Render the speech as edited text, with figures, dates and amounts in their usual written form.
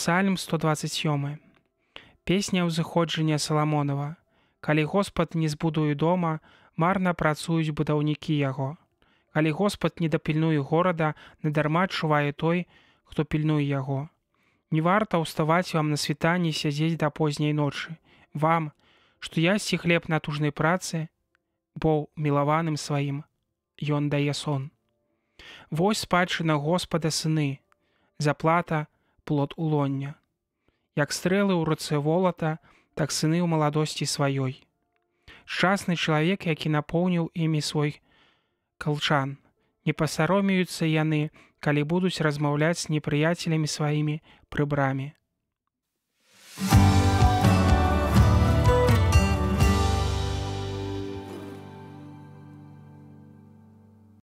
Псальм 127. Песня ўзыходжання Саламонава. Калі Господ не збудуе дома, марна працуюць будаўнікі яго. Калі Господ не дапільнуе горада, надарма чувае той, хто пільнуе яго. Не варта ўставаць вам на світанні сядзець да позняй ночы. Вам, што ясці хлеб на тужнай працы, бо мілаваным сваім ён дае сон. Вось спадчына Господа сыны, заплата плод улоння. Як стрэлы ў руцэ волата, так сыны ў маладосці сваёй. Шчасны чалавек, які напоўніў імі свой калчан. Не пасаромеюцца яны, калі будуць размаўляць з непрыяцелямі сваімі пры браме.